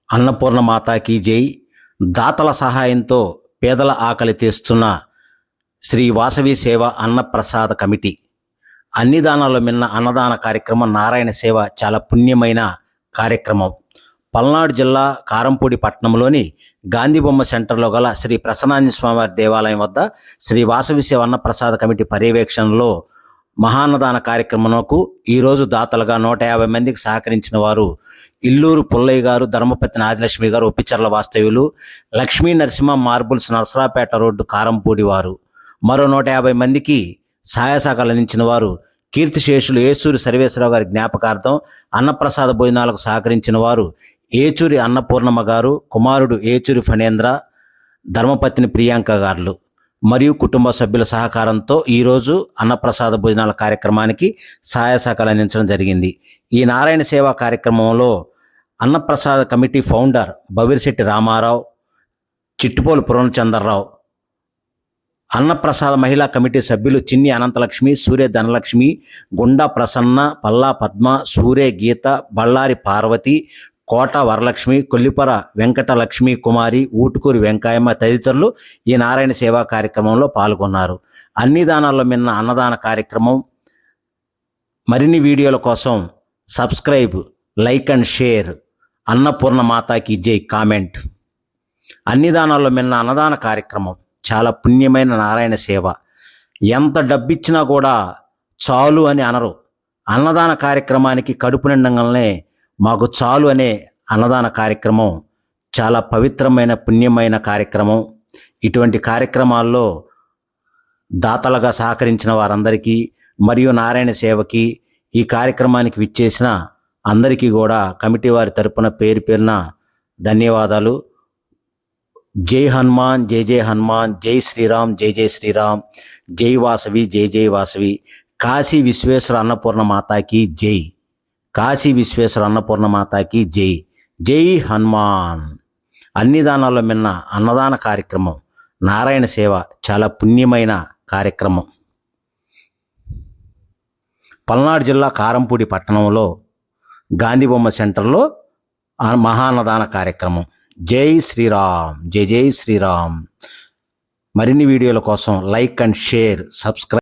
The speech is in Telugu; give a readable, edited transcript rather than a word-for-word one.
అన్నపూర్ణ మాతాకి జై. దాతల సహాయంతో పేదల ఆకలి తీస్తున్న శ్రీ వాసవి సేవ అన్నప్రసాద కమిటీ అన్ని దానాల్లో మిన్న అన్నదాన కార్యక్రమం నారాయణ సేవ చాలా పుణ్యమైన కార్యక్రమం. పల్నాడు జిల్లా కారంపూడి పట్టణంలోని గాంధీబొమ్మ సెంటర్లో గల శ్రీ ప్రసన్నాంజనేయ స్వామివారి దేవాలయం వద్ద శ్రీ వాసవి సేవ అన్నప్రసాద కమిటీ పర్యవేక్షణలో మహాన్నదాన కార్యక్రమంకు ఈరోజు దాతలుగా 150 మందికి సహకరించిన వారు ఇల్లూరు పుల్లయ్య గారు, ధర్మపతి ఆదిలక్ష్మి గారు, ఒప్పిచర్ల వాస్తవ్యులు, లక్ష్మీ నరసింహ మార్బుల్స్ నరసరాపేట రోడ్డు కారంపూడి వారు. మరో 150 మందికి సహాయ సహకారాలు అందించిన వారు కీర్తిశేషులు ఏచూరి సర్వేశ్వరరావు గారి జ్ఞాపకార్థం అన్నప్రసాద భోజనాలకు సహకరించిన వారు ఏచూరి అన్నపూర్ణమ్మ గారు, కుమారుడు ఏచూరి ఫణేంద్ర, ధర్మపత్ని ప్రియాంక గారు మరియు కుటుంబ సభ్యుల సహకారంతో ఈరోజు అన్నప్రసాద భోజనాల కార్యక్రమానికి సహాయ సహకారాలు అందించడం జరిగింది. ఈ నారాయణ సేవా కార్యక్రమంలో అన్నప్రసాద కమిటీ ఫౌండర్ బవిరిశెట్టి రామారావు, చిట్టుపోలు పూర్ణచంద్రరావు, అన్నప్రసాద మహిళా కమిటీ సభ్యులు చిన్ని అనంతలక్ష్మి, సూర్య ధనలక్ష్మి, గుండా ప్రసన్న, పల్లా పద్మ, సూర్య గీత, బళ్ళారి పార్వతి, కోట వరలక్ష్మి, కొల్లిపర వెంకటలక్ష్మి కుమారి, ఊటుకూరి వెంకాయమ్మ తదితరులు ఈ నారాయణ సేవా కార్యక్రమంలో పాల్గొన్నారు. అన్ని దానాల్లో మిన్న అన్నదాన కార్యక్రమం. మరిన్ని వీడియోల కోసం subscribe, like and share. Annapurna మాతాకి జై కామెంట్. అన్ని దానాల్లో మిన్న అన్నదాన కార్యక్రమం చాలా పుణ్యమైన నారాయణ సేవ. ఎంత డబ్బిచ్చినా కూడా చాలు అని అనరు. అన్నదాన కార్యక్రమానికి కడుపు నిండంగానే మాకు చాలు అనే అన్నదాన కార్యక్రమం చాలా పవిత్రమైన పుణ్యమైన కార్యక్రమం. ఇటువంటి కార్యక్రమాల్లో దాతలుగా సహకరించిన వారందరికీ మరియు నారాయణ సేవకి ఈ కార్యక్రమానికి విచ్చేసిన అందరికీ కూడా కమిటీ వారి తరపున పేరు పేరున ధన్యవాదాలు. జై హనుమాన్, జై జై హనుమాన్, జై శ్రీరామ్, జై జై శ్రీరామ్, జై వాసవి, జై జై వాసవి. కాశీ విశ్వేశ్వర అన్నపూర్ణ మాతాకి జై. కాశీ విశ్వేశ్వర అన్నపూర్ణ మాతాకి జై. జై హనుమాన్. అన్ని దానాల్లో మిన్న అన్నదాన కార్యక్రమం నారాయణ సేవ చాలా పుణ్యమైన కార్యక్రమం. పల్నాడు జిల్లా కారంపూడి పట్టణంలో గాంధీబొమ్మ సెంటర్లో మహాన్నదాన కార్యక్రమం. జై శ్రీరామ్, జై జై శ్రీరామ్. మరిన్ని వీడియోల కోసం లైక్ అండ్ షేర్, సబ్స్క్రైబ్.